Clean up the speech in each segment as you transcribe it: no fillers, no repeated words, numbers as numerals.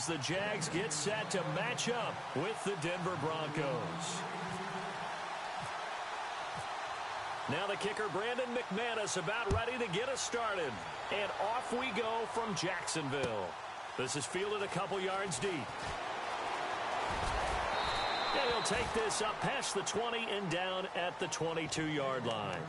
as the Jags get set to match up with the Denver Broncos. Now the kicker, Brandon McManus, about ready to get us started. And off we go from Jacksonville. This is fielded a couple yards deep. And he'll take this up past the 20 and down at the 22-yard line.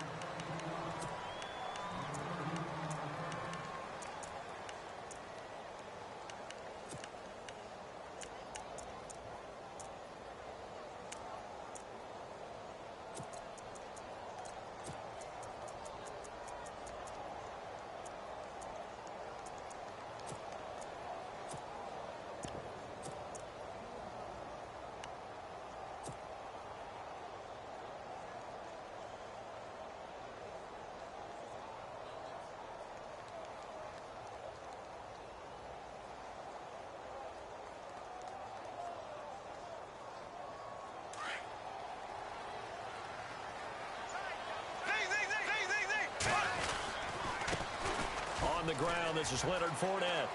On the ground, this is Leonard Fournette.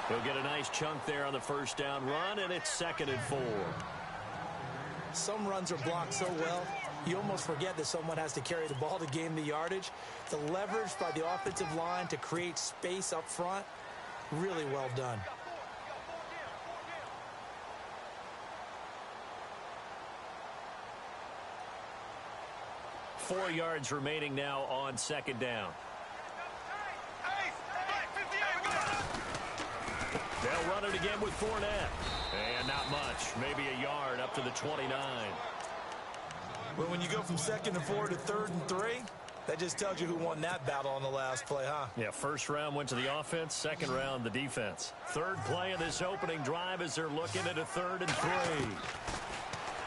He'll get a nice chunk there on the first down run, and it's 2nd and 4. Some runs are blocked so well, you almost forget that someone has to carry the ball to gain the yardage. The leverage by the offensive line to create space up front, really well done. Four yards remaining now on 2nd down. They'll run it again with Fournette. And not much. Maybe a yard up to the 29. Well, when you go from 2nd and 4 to 3rd and 3, that just tells you who won that battle on the last play, huh? Yeah, first round went to the offense, second round the defense. Third play of this opening drive as they're looking at a 3rd and 3.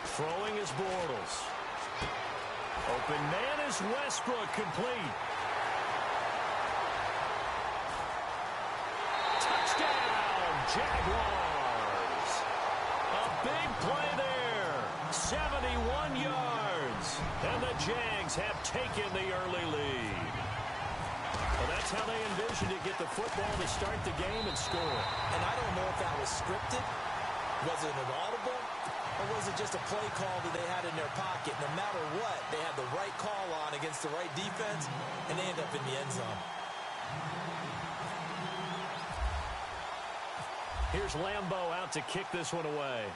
Throwing is Bortles. Open man is Westbrook, complete. Jaguars. A big play there. 71 yards. And the Jags have taken the early lead. Well, that's how they envisioned it. Get the football to start the game and score. And I don't know if that was scripted. Was it an audible? Or was it just a play call that they had in their pocket? No matter what, they had the right call on against the right defense, and they end up in the end zone. Here's Lambeau out to kick this one away.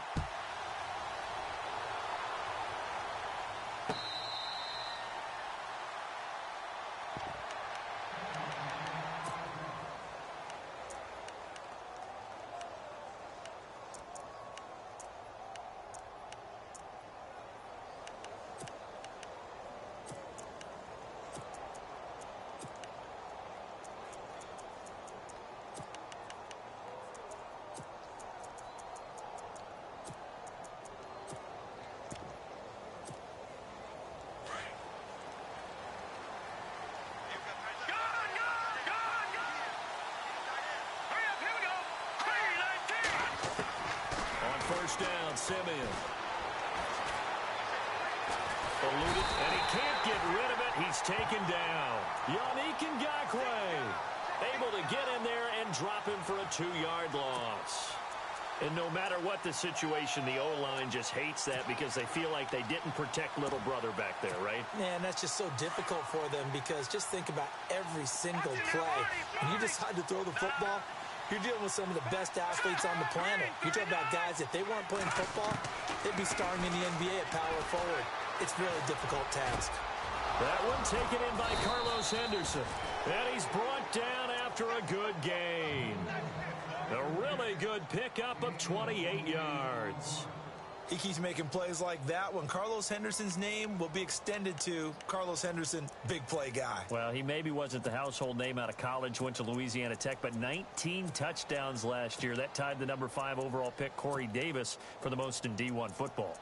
First down, Simeon. Eluded, and he can't get rid of it. He's taken down. Yannick Ngakoue able to get in there and drop him for a 2-yard loss. And no matter what the situation, the O-line just hates that because they feel like they didn't protect little brother back there, right? Man, that's just so difficult for them because just think about every single play. When you decide to throw the football, you're dealing with some of the best athletes on the planet. You're talking about guys, if they weren't playing football, they'd be starring in the NBA at power forward. It's a really difficult task. That one taken in by Carlos Henderson. And he's brought down after a good gain. A really good pickup of 28 yards. He keeps making plays like that when Carlos Henderson's name will be extended to Carlos Henderson, big play guy. Well, he maybe wasn't the household name out of college, went to Louisiana Tech, but 19 touchdowns last year. That tied the number 5 overall pick, Corey Davis, for the most in D1 football.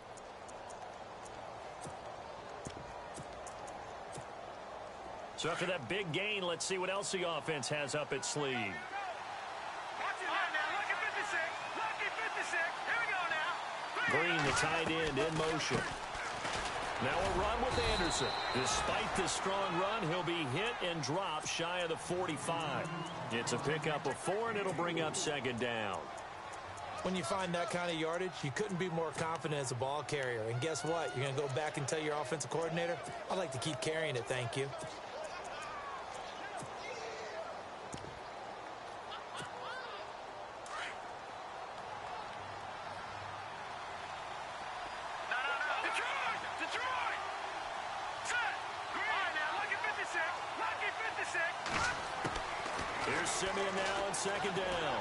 So after that big gain, let's see what else the offense has up its sleeve. Green, the tight end, in motion. Now a run with Anderson. Despite the strong run, he'll be hit and dropped shy of the 45. It's a pickup of 4, and it'll bring up second down. When you find that kind of yardage, you couldn't be more confident as a ball carrier. And guess what? You're going to go back and tell your offensive coordinator, I'd like to keep carrying it, thank you. Here's Simeon now on second down.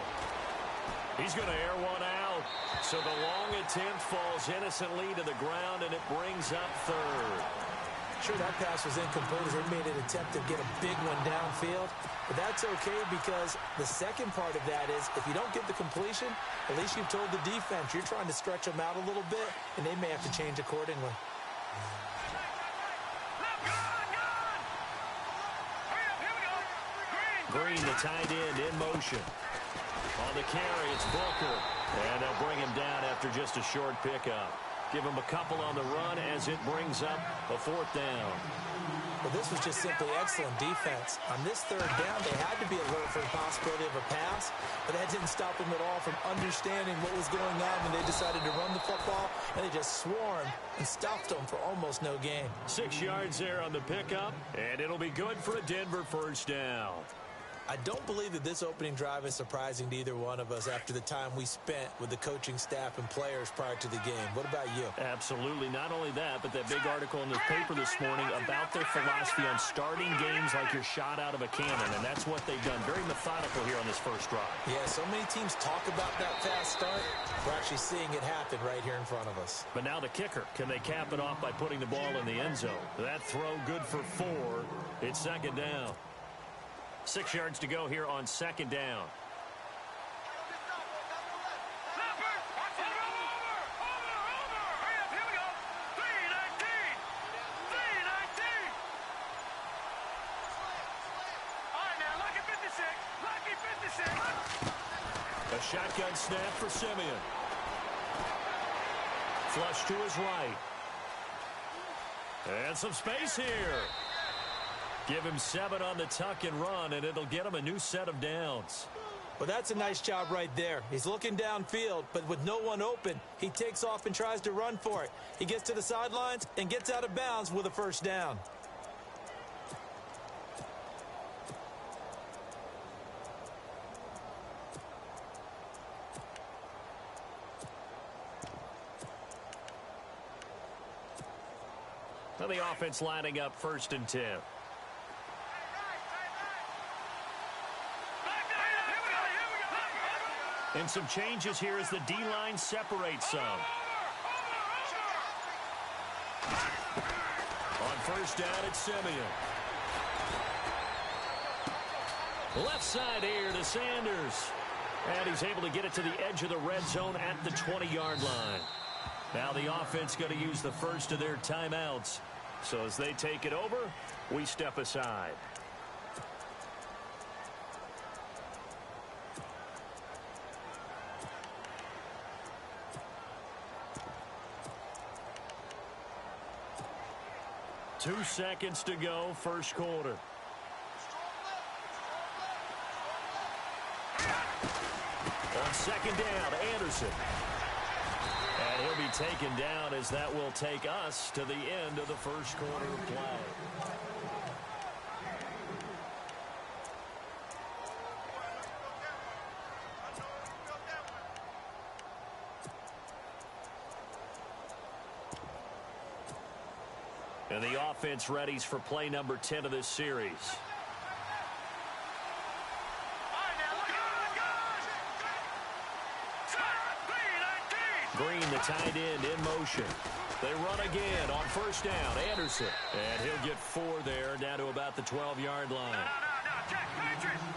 He's going to air one out. So the long attempt falls innocently to the ground, and it brings up third. Sure, that pass was incomplete as they made an attempt to get a big one downfield. But that's okay because the second part of that is if you don't get the completion, at least you've told the defense you're trying to stretch them out a little bit, and they may have to change accordingly. Green, the tight end, in motion. On the carry, it's Booker. And they'll bring him down after just a short pickup. Give him a couple on the run as it brings up a fourth down. Well, this was just simply excellent defense. On this third down, they had to be alert for the possibility of a pass, but that didn't stop them at all from understanding what was going on when they decided to run the football, and they just swarmed and stopped them for almost no gain. 6 yards there on the pickup, and it'll be good for a Denver first down. I don't believe that this opening drive is surprising to either one of us after the time we spent with the coaching staff and players prior to the game. What about you? Absolutely. Not only that, but that big article in the paper this morning about their philosophy on starting games like you're shot out of a cannon, and that's what they've done. Very methodical here on this first drive. Yeah, so many teams talk about that fast start. We're actually seeing it happen right here in front of us. But now the kicker. Can they cap it off by putting the ball in the end zone? That throw good for 4. It's second down. 6 yards to go here on second down. A shotgun snap for Simeon. Flush to his right. And some space here. Give him 7 on the tuck and run, and it'll get him a new set of downs. Well, that's a nice job right there. He's looking downfield, but with no one open, he takes off and tries to run for it. He gets to the sidelines and gets out of bounds with a first down. Well, the offense lining up 1st and 10. And some changes here as the D-line separates some. On first down, it's Simeon. Left side here to Sanders. And he's able to get it to the edge of the red zone at the 20-yard line. Now the offense going to use the first of their timeouts. So as they take it over, we step aside. Two seconds to go, first quarter. On second down, Anderson. And he'll be taken down as that will take us to the end of the first quarter of play. And the offense readies for play number 10 of this series. Green, the tight end, in motion. They run again on first down. Anderson. And he'll get 4 there, down to about the 12-yard line.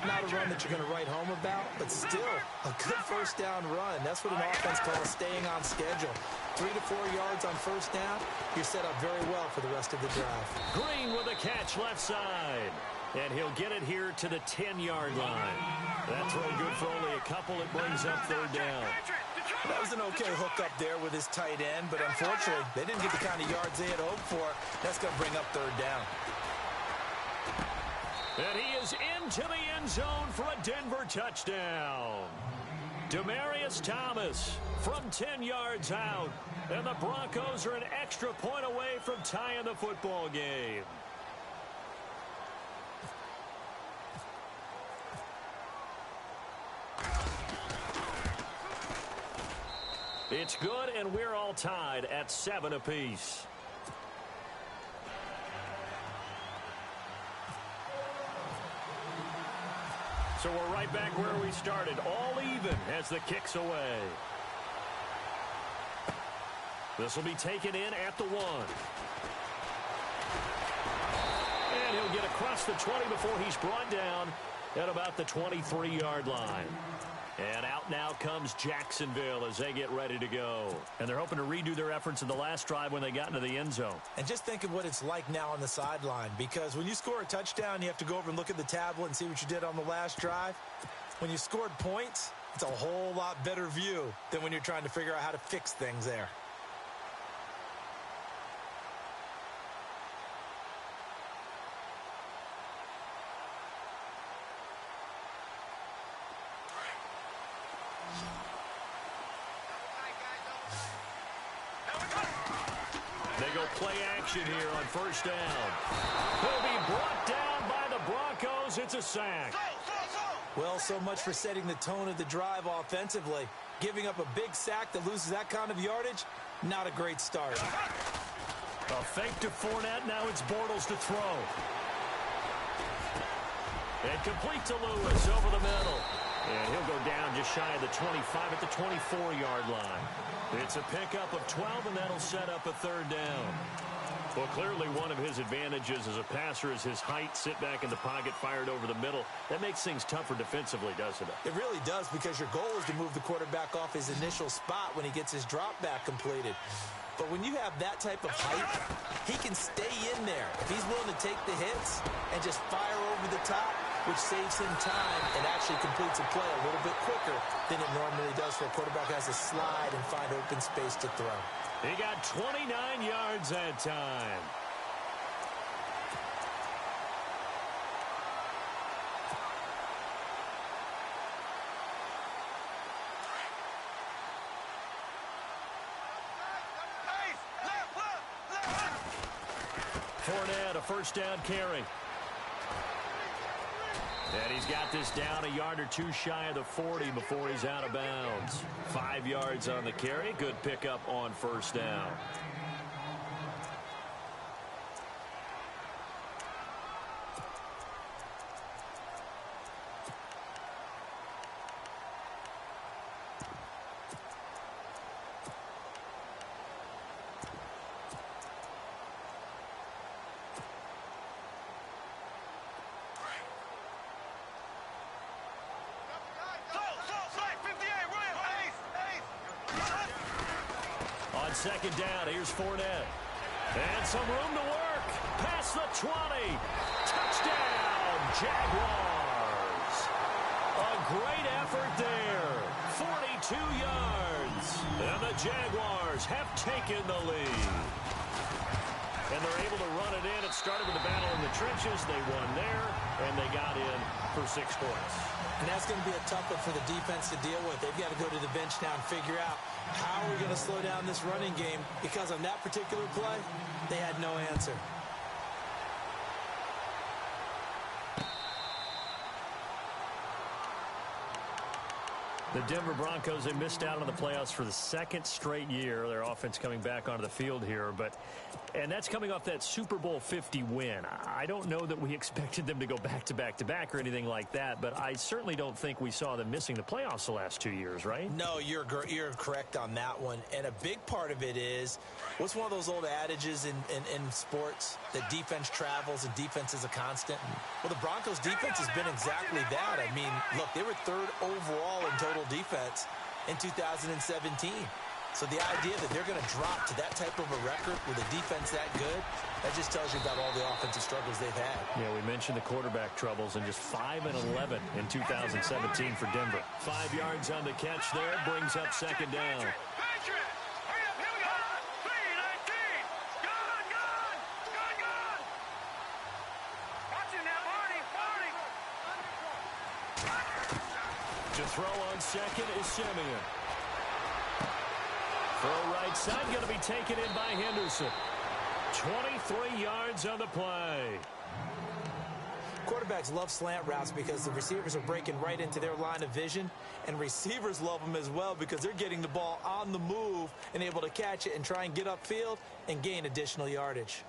Not a run that you're going to write home about, but still a good first down run. That's what an offense calls staying on schedule. 3 to 4 yards on first down, you're set up very well for the rest of the drive. Green with a catch left side. And he'll get it here to the 10-yard line. That throw good for only a couple. It brings up third down. That was an okay hookup there with his tight end, but unfortunately, they didn't get the kind of yards they had hoped for. That's going to bring up third down. And he is into the end zone for a Denver touchdown. Demaryius Thomas from 10 yards out. And the Broncos are an extra point away from tying the football game. It's good, and we're all tied at 7 apiece. So we're right back where we started, all even as the kick's away. This will be taken in at the 1. And he'll get across the 20 before he's brought down at about the 23-yard line. And out now comes Jacksonville as they get ready to go. And they're hoping to redo their efforts in the last drive when they got into the end zone. And just think of what it's like now on the sideline, because when you score a touchdown, you have to go over and look at the tablet and see what you did on the last drive. When you scored points, it's a whole lot better view than when you're trying to figure out how to fix things there. Play action here on first down. He'll be brought down by the Broncos. It's a sack. Well, so much for setting the tone of the drive offensively. Giving up a big sack that loses that kind of yardage, not a great start. A fake to Fournette. Now it's Bortles to throw. And complete to Lewis over the middle. And he'll go down just shy of the 25 at the 24-yard line. It's a pickup of 12, and that'll set up a third down. Well, clearly one of his advantages as a passer is his height. Sit back in the pocket, fired over the middle. That makes things tougher defensively, doesn't it? It really does, because your goal is to move the quarterback off his initial spot when he gets his drop back completed. But when you have that type of height, he can stay in there if he's willing to take the hits and just fire over the top, which saves him time and actually completes a play a little bit quicker than it normally does for a quarterback who has to slide and find open space to throw. He got 29 yards that time. Fournette, a first down carry. And he's got this down a yard or two shy of the 40 before he's out of bounds. 5 yards on the carry. Good pickup on first down. Second down, here's Fournette. And some room to work. Past the 20. Touchdown, Jaguars. A great effort there. 42 yards. And the Jaguars have taken the lead. And they're able to run it in. It started with a battle in the trenches. They won there, and they got in for 6 points. And that's going to be a tough one for the defense to deal with. They've got to go to the bench now and figure out how are we going to slow down this running game, because on that particular play, they had no answer. The Denver Broncos, they missed out on the playoffs for the 2nd straight year. Their offense coming back onto the field here, and that's coming off that Super Bowl 50 win. I don't know that we expected them to go back-to-back-to-back or anything like that, but I certainly don't think we saw them missing the playoffs the last 2 years, right? No, you're correct on that one. And a big part of it is, what's one of those old adages in sports, that defense travels and defense is a constant? Well, the Broncos defense has been exactly that. I mean, look, they were 3rd overall in total defense in 2017. So the idea that they're going to drop to that type of a record with a defense that good, that just tells you about all the offensive struggles they've had. Yeah, we mentioned the quarterback troubles, and just 5-11 in 2017 for Denver. 5 yards on the catch there, brings up second down. To throw on second is Simeon. Throw right side, going to be taken in by Henderson. 23 yards on the play. Quarterbacks love slant routes because the receivers are breaking right into their line of vision, and receivers love them as well because they're getting the ball on the move and able to catch it and try and get upfield and gain additional yardage.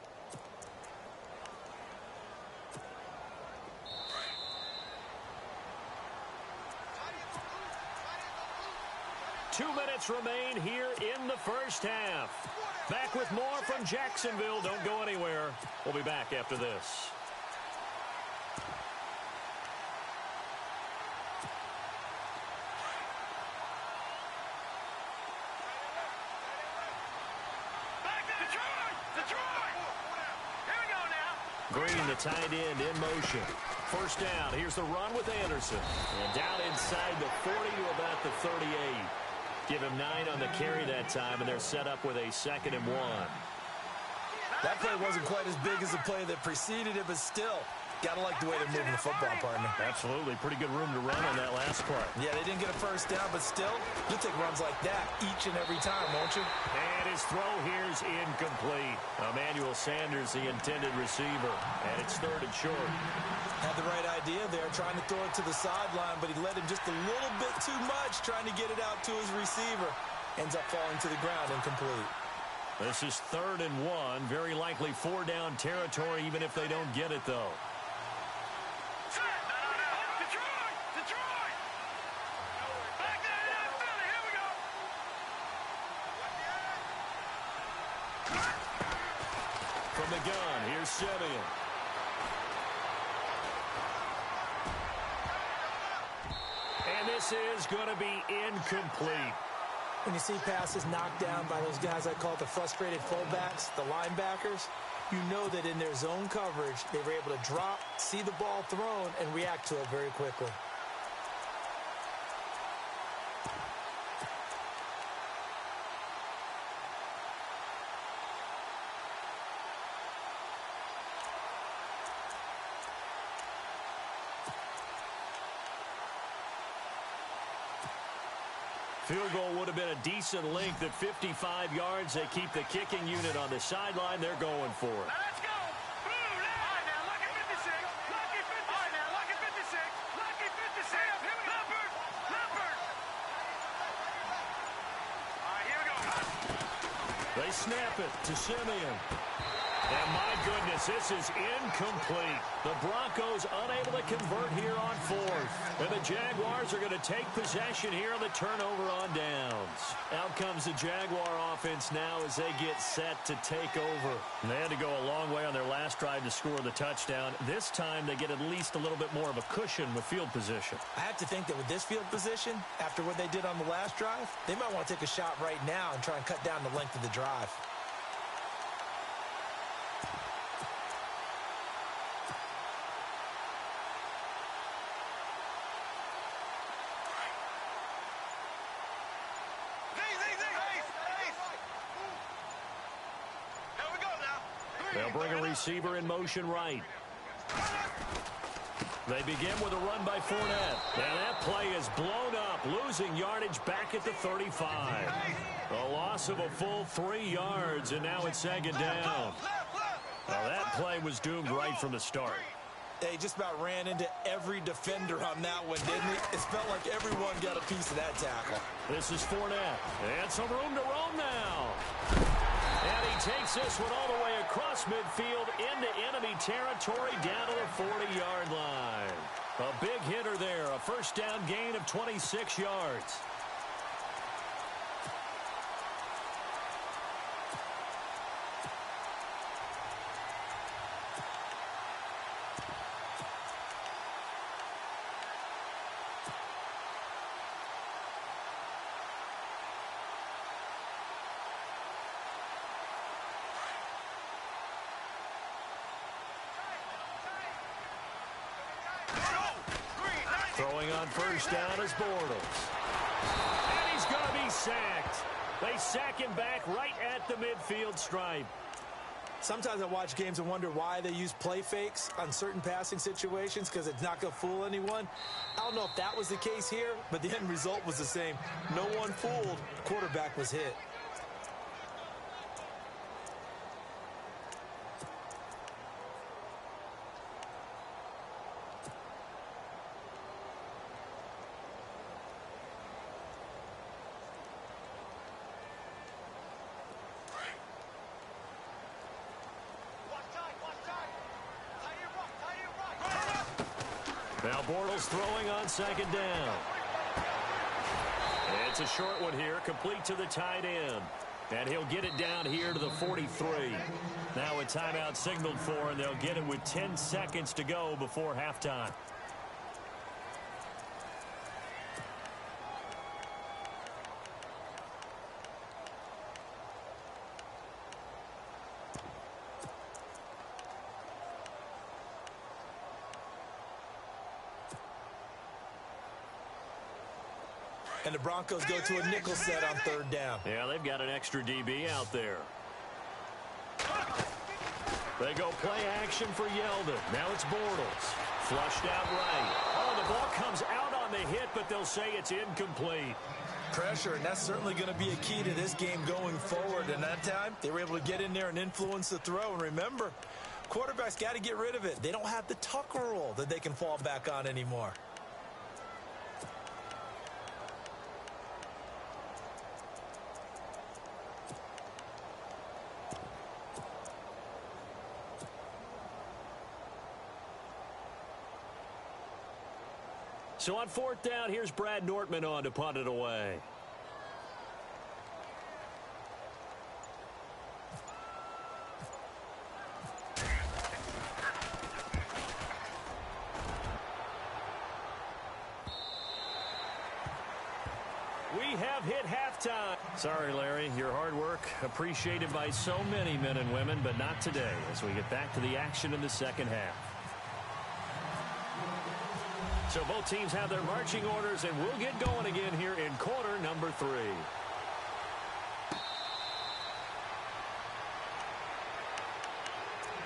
Two minutes remain here in the first half. Back with more from Jacksonville. Don't go anywhere. We'll be back after this. Green, the tight end, in motion. First down. Here's the run with Anderson. And down inside the 40 to about the 38. Give him 9 on the carry that time, and they're set up with a 2nd and 1. That play wasn't quite as big as the play that preceded it, but still, gotta like the way they're moving the football, partner. Absolutely. Pretty good room to run on that last play. Yeah, they didn't get a first down, but still, you'll take runs like that each and every time, won't you? And his throw here's incomplete. Emmanuel Sanders, the intended receiver, and it's 3rd and short. Had the right idea there, trying to throw it to the sideline, but he led him just a little bit too much, trying to get it out to his receiver. Ends up falling to the ground incomplete. This is 3rd and 1. Very likely 4-down territory, even if they don't get it, though. From the gun, here's Simeon. And this is going to be incomplete. When you see passes knocked down by those guys I call the frustrated fullbacks, the linebackers, you know that in their zone coverage, they were able to drop, see the ball thrown, and react to it very quickly. Field goal would have been a decent length at 55 yards. They keep the kicking unit on the sideline. They're going for it. Let's go. All right, now, lucky 56. Lucky 56. All right, now, lucky 56. Lucky 56. Leopard. Leopard. All right, here we go. They snap it to Simeon. And my goodness, this is incomplete. The Broncos unable to convert here on 4th. And the Jaguars are going to take possession here on the turnover on downs. Out comes the Jaguar offense now as they get set to take over. And they had to go a long way on their last drive to score the touchdown. This time they get at least a little bit more of a cushion with field position. I have to think that with this field position, after what they did on the last drive, they might want to take a shot right now and try and cut down the length of the drive. They'll bring a receiver in motion right. They begin with a run by Fournette. And that play is blown up, losing yardage back at the 35. A loss of a full 3 yards, and now it's 2nd down. Now that play was doomed right from the start. They just about ran into every defender on that one, didn't it? It felt like everyone got a piece of that tackle. This is Fournette. And some room to roam now. And he takes this one all the way across midfield into enemy territory down to the 40-yard line. A big hitter there, a first down gain of 26 yards. Throwing on first down is Bortles. And he's going to be sacked. They sack him back right at the midfield stripe. Sometimes I watch games and wonder why they use play fakes on certain passing situations, because it's not going to fool anyone. I don't know if that was the case here, but the end result was the same. No one fooled. Quarterback was hit. Now Bortles throwing on second down. It's a short one here, complete to the tight end. And he'll get it down here to the 43. Now a timeout signaled for, and they'll get it with 10 seconds to go before halftime. And the Broncos go to a nickel set on third down. Yeah, they've got an extra DB out there. They go play action for Yeldon. Now it's Bortles. Flushed out right. Oh, the ball comes out on the hit, but they'll say it's incomplete. Pressure, and that's certainly going to be a key to this game going forward. And that time, they were able to get in there and influence the throw. And remember, quarterbacks got to get rid of it. They don't have the Tucker rule that they can fall back on anymore. So on fourth down, here's Brad Nortman on to punt it away. We have hit halftime. Sorry, Larry, your hard work appreciated by so many men and women, but not today as we get back to the action in the second half. So both teams have their marching orders, and we'll get going again here in quarter number 3.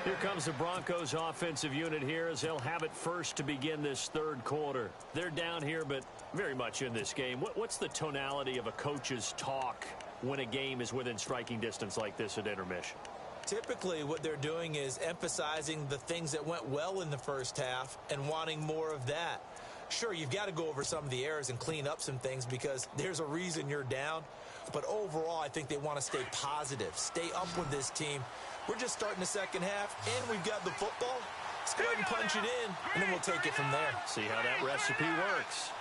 Here comes the Broncos offensive unit here as they'll have it first to begin this third quarter. They're down here, but very much in this game. What's the tonality of a coach's talk when a game is within striking distance like this at intermission? Typically, what they're doing is emphasizing the things that went well in the first half and wanting more of that. Sure, you've got to go over some of the errors and clean up some things because there's a reason you're down. But overall, I think they want to stay positive, stay up with this team. We're just starting the second half, and we've got the football. Let's go ahead and punch it in, and then we'll take it from there. See how that recipe works.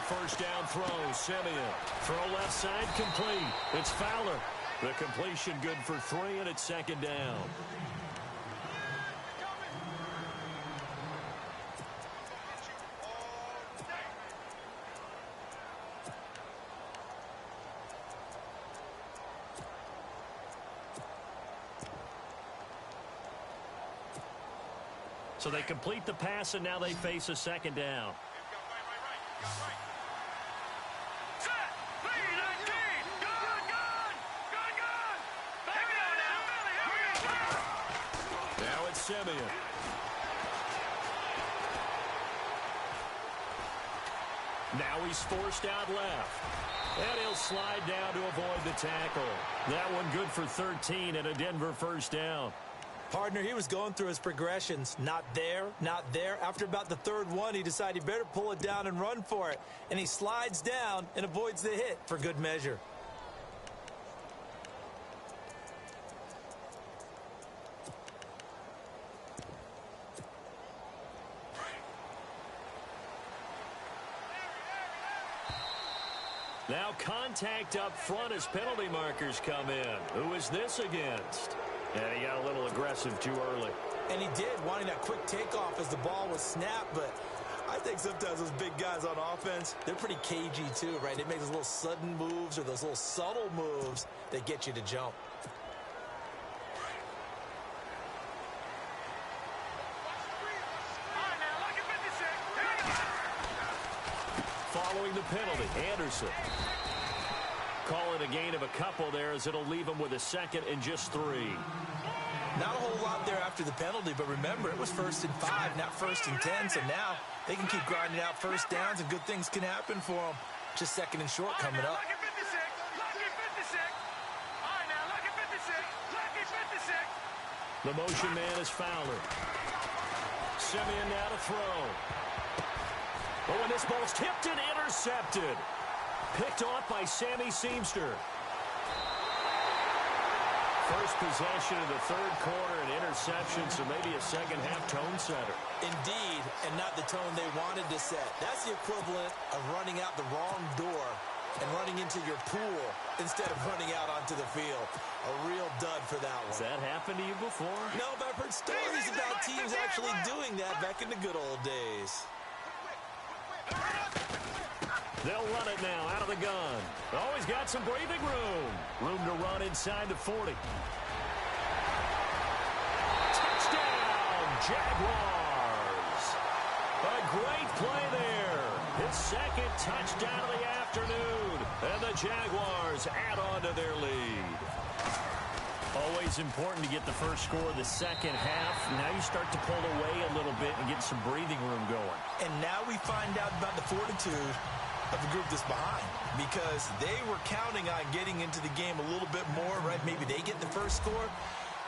First down throw, Simeon. Throw left side, complete. It's Fowler. The completion good for 3, and it's second down. So they complete the pass, and now they face a second down. Simeon. Now he's forced out left. And he'll slide down to avoid the tackle. That one good for 13 and a Denver first down. Partner, he was going through his progressions. Not there, not there. After about the third one, he decided he better pull it down and run for it. And he slides down and avoids the hit for good measure. Now contact up front as penalty markers come in. Who is this against? And he got a little aggressive too early. And he did, wanting that quick takeoff as the ball was snapped. But I think sometimes those big guys on offense, they're pretty cagey too, right? They make those little sudden moves or those little subtle moves that get you to jump. Following the penalty, Anderson. Call it a gain of a couple there as it'll leave him with a second and just 3. Not a whole lot there after the penalty, but remember, it was 1st and 5, not 1st and 10, so now they can keep grinding out first downs and good things can happen for them. Just 2nd and short coming up. The motion man is Fowler. Simeon now to throw. Oh, and this ball's tipped and intercepted. Picked off by Sammy Seamster. First possession of the third quarter, an interception, so maybe a second-half tone setter. Indeed, and not the tone they wanted to set. That's the equivalent of running out the wrong door and running into your pool instead of running out onto the field. A real dud for that one. Has that happened to you before? No, but I've heard stories about teams actually doing that back in the good old days. They'll run it now out of the gun. Always got some breathing room. Room to run inside the 40. Touchdown, Jaguars. A great play there. His second touchdown of the afternoon. And the Jaguars add on to their lead. Always important to get the first score of the second half. Now you start to pull away a little bit and get some breathing room going. And now we find out about the fortitude of the group that's behind, because they were counting on getting into the game a little bit more, right? Maybe they get the first score.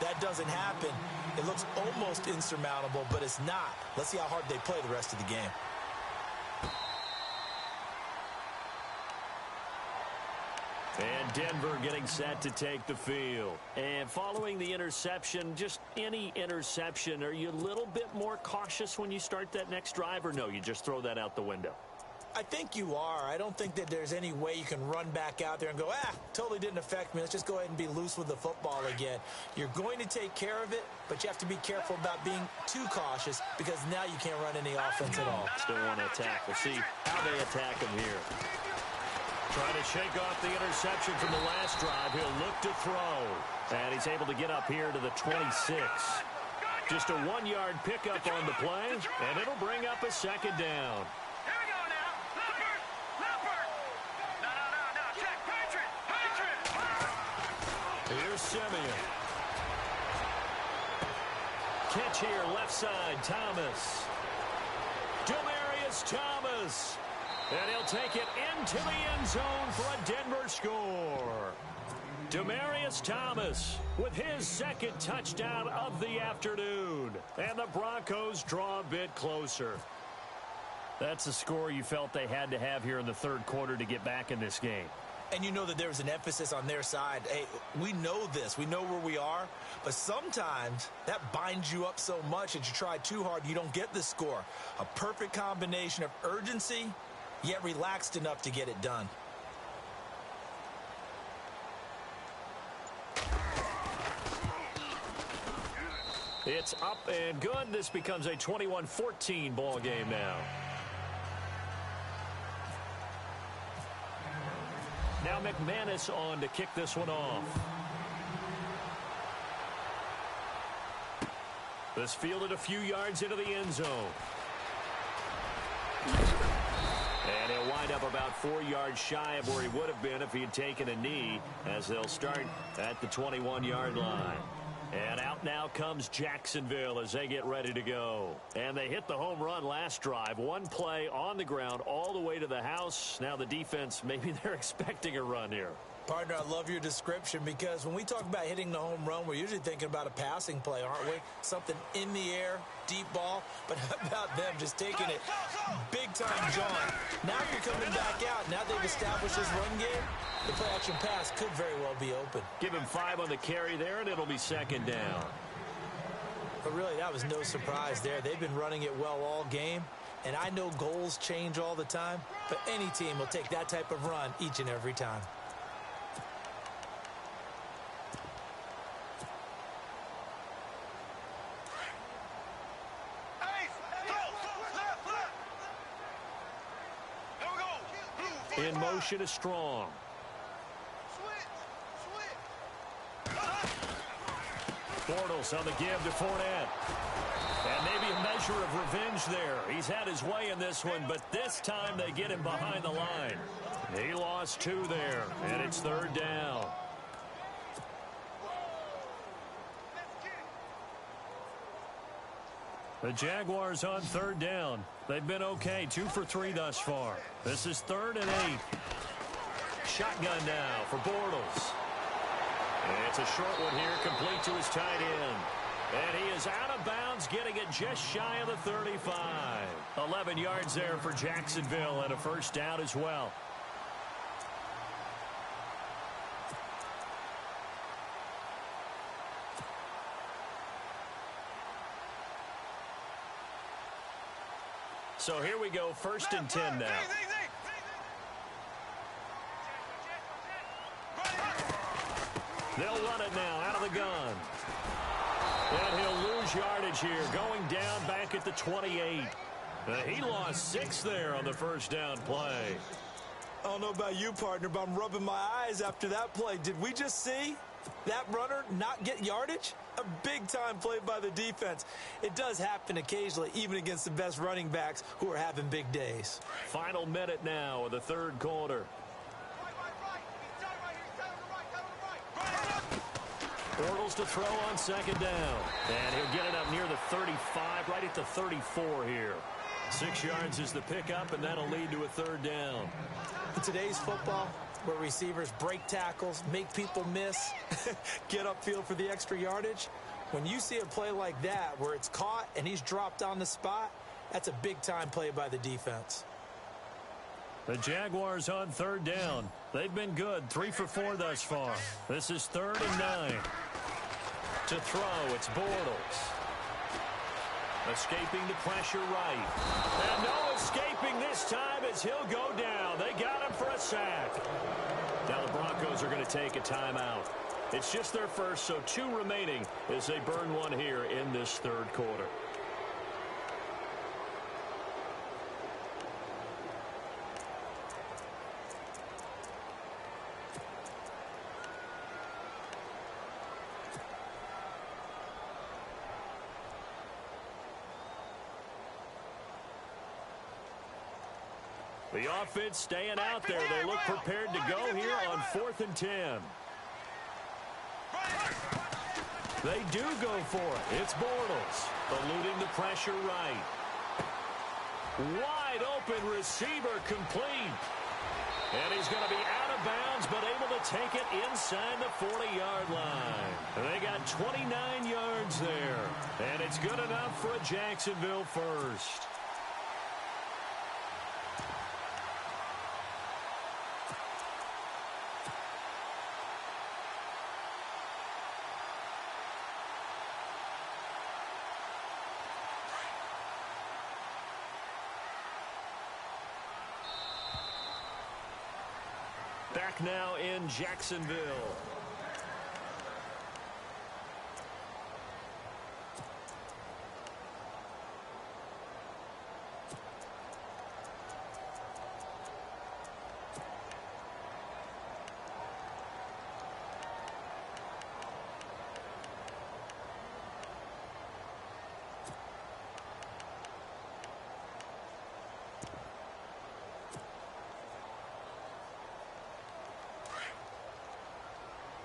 That doesn't happen. It looks almost insurmountable, but it's not. Let's see how hard they play the rest of the game. And Denver getting set to take the field. And following the interception, just any interception, are you a little bit more cautious when you start that next drive, or no, you just throw that out the window? I think you are. I don't think that there's any way you can run back out there and go, totally didn't affect me. Let's just go ahead and be loose with the football again. You're going to take care of it, but you have to be careful about being too cautious, because now you can't run any offense at all. Still want to attack. We'll see how they attack him here. Trying to shake off the interception from the last drive. He'll look to throw. And he's able to get up here to the 26. Just a 1-yard pickup on the play, and it'll bring up a second down. Here's Simeon. Catch here, left side, Thomas. Demaryius Thomas. And he'll take it into the end zone for a Denver score. Demaryius Thomas with his second touchdown of the afternoon. And the Broncos draw a bit closer. That's a score you felt they had to have here in the third quarter to get back in this game. And you know that there's an emphasis on their side. Hey, we know this. We know where we are. But sometimes that binds you up so much that you try too hard, you don't get the score. A perfect combination of urgency, yet relaxed enough to get it done. It's up and good. This becomes a 21-14 ball game now. Now McManus on to kick this one off. This fielded a few yards into the end zone. And he'll wind up about 4 yards shy of where he would have been if he had taken a knee, as they'll start at the 21-yard line. And out now comes Jacksonville as they get ready to go. And they hit the home run last drive. One play on the ground all the way to the house. Now the defense, maybe they're expecting a run here. Partner, I love your description, because when we talk about hitting the home run, we're usually thinking about a passing play, aren't we? Something in the air, deep ball. But how about them just taking it big time, John? Now you're coming back out. Now they've established this run game. The play-action pass could very well be open. Give him 5 on the carry there, and it'll be second down. But really, that was no surprise there. They've been running it well all game. And I know goals change all the time, but any team will take that type of run each and every time. In motion is Strong. Bortles on the give to Fournette. And maybe a measure of revenge there. He's had his way in this one, but this time they get him behind the line. He lost 2 there, and it's 3rd down. The Jaguars on 3rd down. They've been okay, 2 for 3 thus far. This is 3rd and 8. Shotgun now for Bortles. And it's a short one here, complete to his tight end. And he is out of bounds, getting it just shy of the 35. 11 yards there for Jacksonville, and a first down as well. So here we go, 1st and 10 now. They'll run it now out of the gun. And he'll lose yardage here, going down back at the 28. He lost 6 there on the first down play. I don't know about you, partner, but I'm rubbing my eyes after that play. Did we just see that runner not get yardage? A big-time play by the defense. It does happen occasionally, even against the best running backs who are having big days. Final minute now of the 3rd quarter. Bortles to throw on 2nd down. And he'll get it up near the 35, right at the 34 here. 6 yards is the pickup, and that'll lead to a 3rd down. In today's football, where receivers break tackles, make people miss, get upfield for the extra yardage, when you see a play like that where it's caught and he's dropped on the spot, that's a big-time play by the defense. The Jaguars on 3rd down. They've been good, 3 for 4 thus far. This is 3rd and 9. To throw, it's Bortles. Escaping the pressure right. And no escaping this time as he'll go down. They got him for a sack. Now the Broncos are going to take a timeout. It's just their first, so 2 remaining as they burn one here in this 3rd quarter. The offense staying out there. They look prepared to go here on 4th and 10. They do go for it. It's Bortles eluding the pressure right. Wide open receiver complete. And he's going to be out of bounds, but able to take it inside the 40-yard line. They got 29 yards there. And it's good enough for a Jacksonville first. Back now in Jacksonville.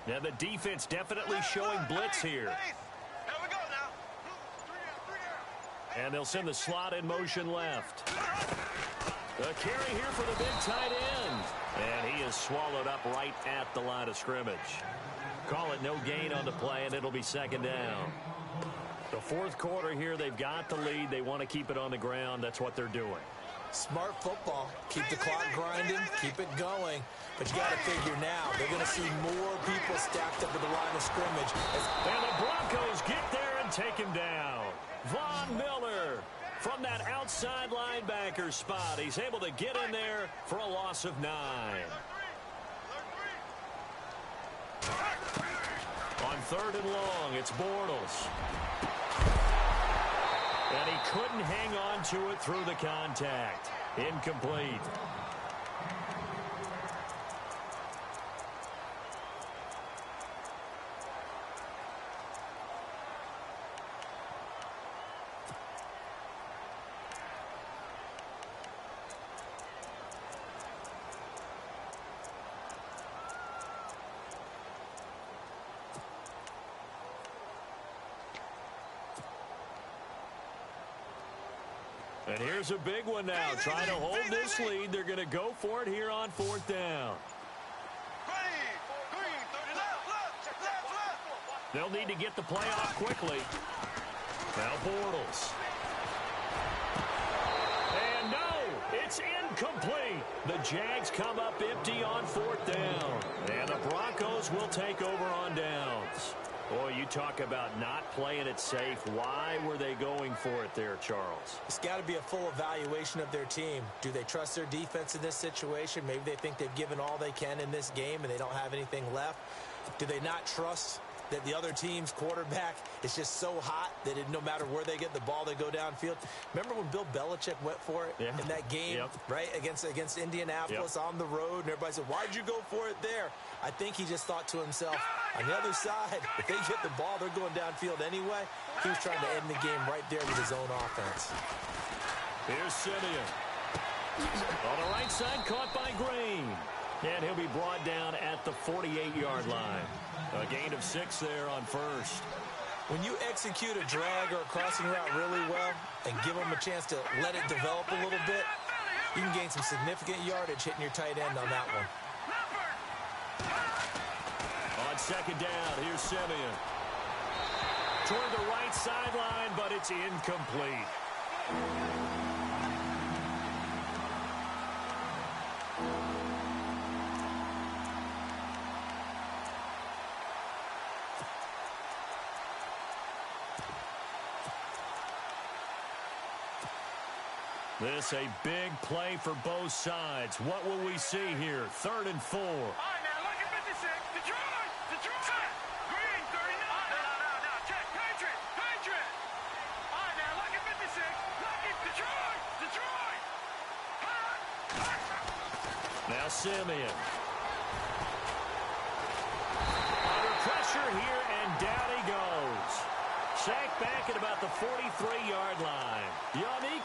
Now the defense definitely showing blitz here. And they'll send the slot in motion left. The carry here for the big tight end. And he is swallowed up right at the line of scrimmage. Call it no gain on the play, and it'll be 2nd down. The 4th quarter here, they've got the lead. They want to keep it on the ground. That's what they're doing. Smart football. Keep the clock grinding, keep it going. But you got to figure now, they're going to see more people stacked up at the line of scrimmage. And the Broncos get there and take him down. Von Miller from that outside linebacker spot. He's able to get in there for a loss of 9. On 3rd and long, it's Bortles. And he couldn't hang on to it through the contact. Incomplete. And here's a big one now. Trying to hold this lead. They're going to go for it here on 4th down. They'll need to get the play off quickly. Now Bortles. And no, it's incomplete. The Jags come up empty on 4th down. And the Broncos will take over on downs. Boy, you talk about not playing it safe. Why were they going for it there, Charles? It's got to be a full evaluation of their team. Do they trust their defense in this situation? Maybe they think they've given all they can in this game and they don't have anything left. Do they not trust that the other team's quarterback is just so hot that no matter where they get the ball, they go downfield? Remember when Bill Belichick went for it in that game, right, against Indianapolis on the road, and everybody said, why'd you go for it there? I think he just thought to himself, on the other side, if they get the ball, they're going downfield anyway. He was trying to end the game right there with his own offense. Here's Simeon. On the right side, caught by Green. And he'll be brought down at the 48-yard line. A gain of 6 there on first. When you execute a drag or a crossing route really well and give them a chance to let it develop a little bit, you can gain some significant yardage hitting your tight end on that one. On 2nd down, here's Simeon. Toward the right sideline, but it's incomplete. This a big play for both sides. What will we see here? 3rd and 4. All right, now, look at 56. Detroit! Detroit! Green, 39. No. Check. Patriot. All right, now, look at 56. Look at Detroit! Now Simeon. Under pressure here, and down he goes. Sacked back at about the 43-yard line.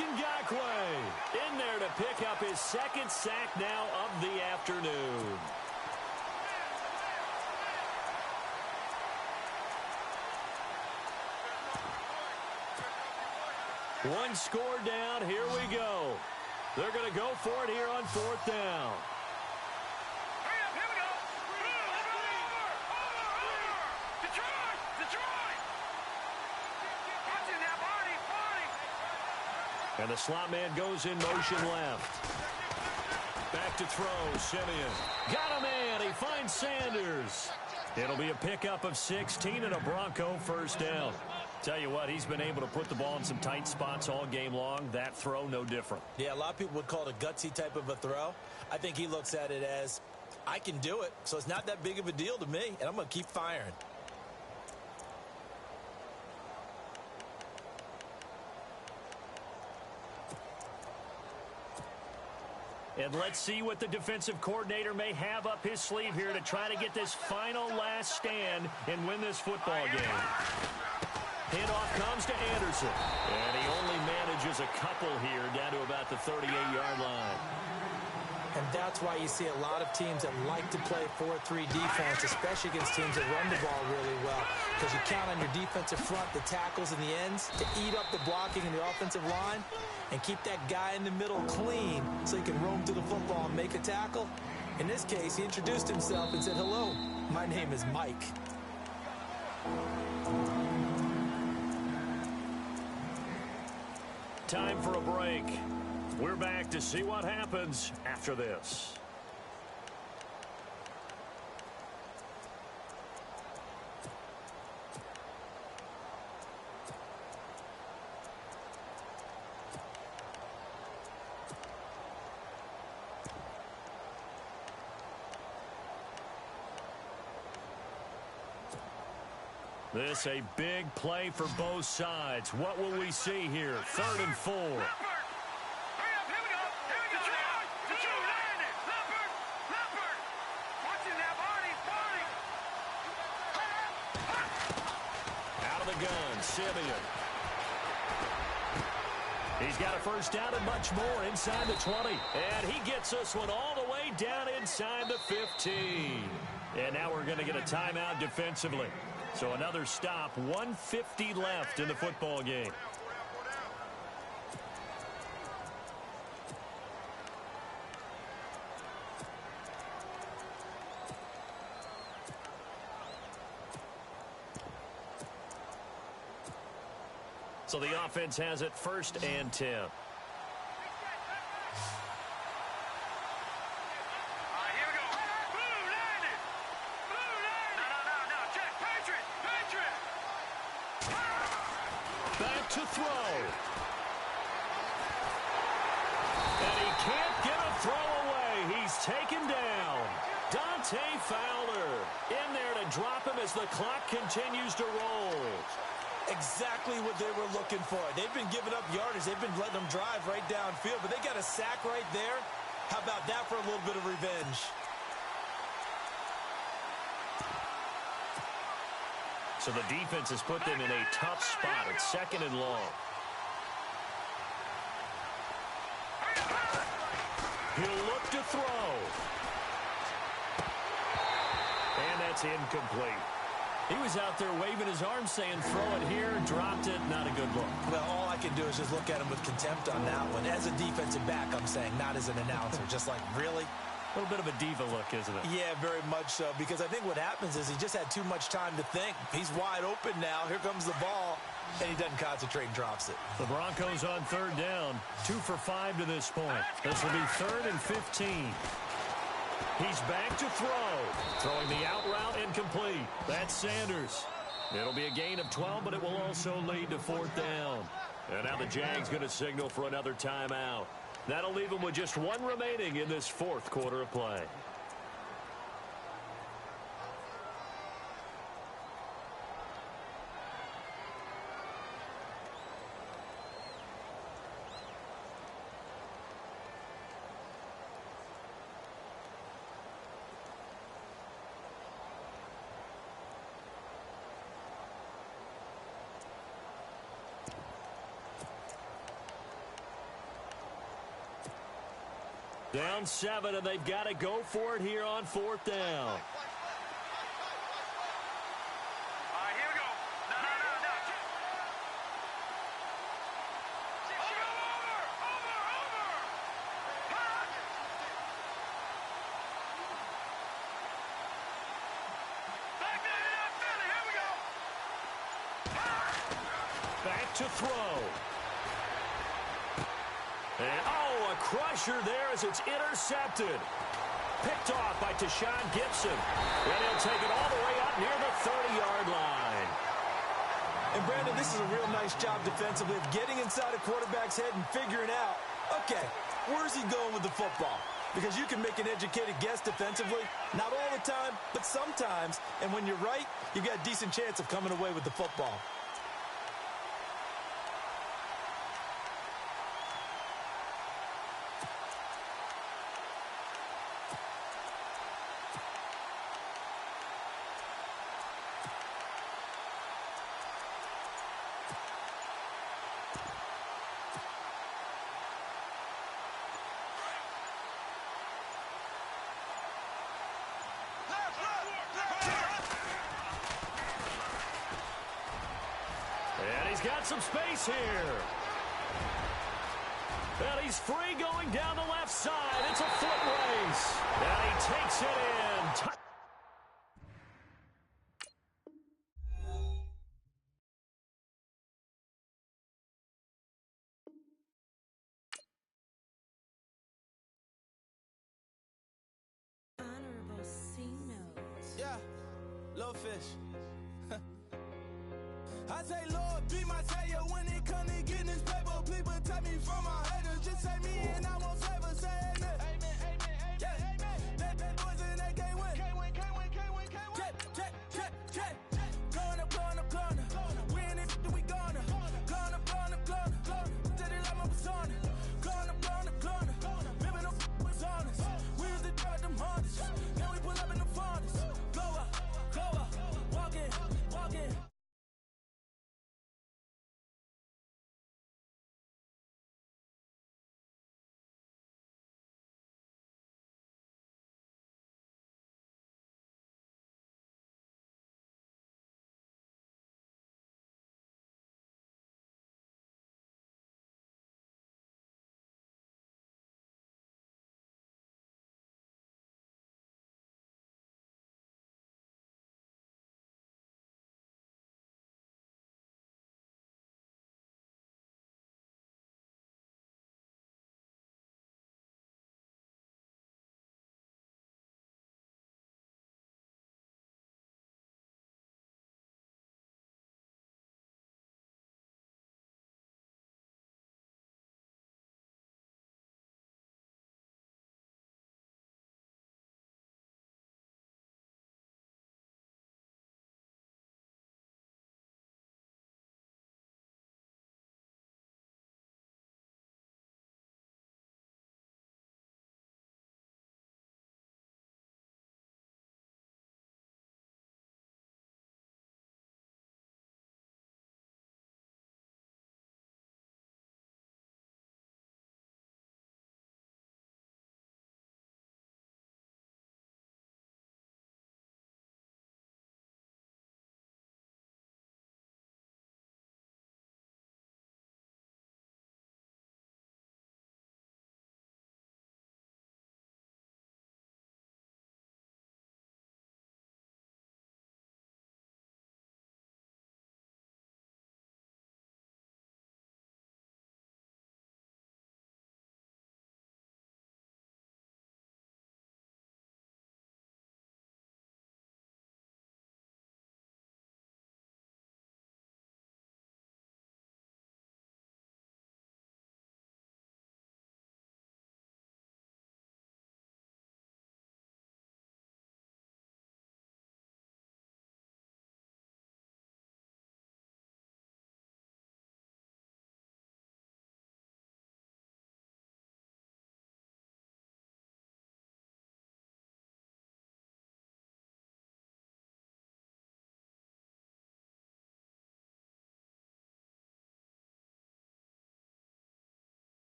Ngakoue in there to pick up his 2nd sack now of the afternoon. One score down. Here we go. They're going to go for it here on 4th down. And the slot man goes in motion left. Back to throw, Simeon. Got a man. He finds Sanders. It'll be a pickup of 16 and a Bronco 1st down. Tell you what, he's been able to put the ball in some tight spots all game long. That throw, no different. Yeah, a lot of people would call it a gutsy type of a throw. I think he looks at it as, I can do it, so it's not that big of a deal to me, and I'm going to keep firing. And let's see what the defensive coordinator may have up his sleeve here to try to get this final last stand and win this football game. Handoff comes to Anderson. And he only manages a couple here down to about the 38-yard line. And that's why you see a lot of teams that like to play 4-3 defense, especially against teams that run the ball really well. Because you count on your defensive front, the tackles and the ends, to eat up the blocking in the offensive line and keep that guy in the middle clean so he can roam through the football and make a tackle. In this case, he introduced himself and said, hello, my name is Mike. Time for a break. We're back to see what happens after this. This a big play for both sides. What will we see here? 3rd and 4. Out of the gun, Simeon. He's got a 1st down and much more inside the 20. And he gets this one all the way down inside the 15. And now we're going to get a timeout defensively. So another stop, 1:50 left in the football game. So the offense has it 1st and 10. All right, here we go. Blue landed. Blue landed. No. Check. Patriot. Back to throw. And he can't get a throw away. He's taken down. Dante Fowler in there to drop him as the clock continues to roll. Exactly what they were looking for. They've been giving up yardage. They've been letting them drive right downfield, but they got a sack right there. How about that for a little bit of revenge? So the defense has put them in a tough spot. It's 2nd and long. He'll look to throw. And that's incomplete. He was out there waving his arms saying throw it here, dropped it, not a good look. Well, all I can do is just look at him with contempt on that one. As a defensive back, I'm saying, not as an announcer. Just like, really? A little bit of a diva look, isn't it? Yeah, very much so, because I think what happens is he just had too much time to think. He's wide open now. Here comes the ball, and he doesn't concentrate and drops it. The Broncos on 3rd down, 2 for 5 to this point. This will be 3rd and 15. He's back to throw. Throwing the out route incomplete. That's Sanders. It'll be a gain of 12, but it will also lead to 4th down. And now the Jags going to signal for another timeout. That'll leave them with just 1 remaining in this 4th quarter of play. Down 7, and they've got to go for it here on 4th down. All right, here we go. No. Over. Back there, Philly. Here we go. Back to throw. And, a crusher there as it's intercepted. Picked off by Tashawn Gibson. And he'll take it all the way up near the 30-yard line. And, Brandon, this is a real nice job defensively of getting inside a quarterback's head and figuring out, okay, where's he going with the football? Because you can make an educated guess defensively, not all the time, but sometimes. And when you're right, you've got a decent chance of coming away with the football. And he's got some space here. And he's free going down the left side. It's a foot race. And he takes it in. Honorable C note. Yeah, little fish. I say, Lord, be my savior when it come to getting this paper. Please protect me from my haters. Just say me and I won't save us. Say amen.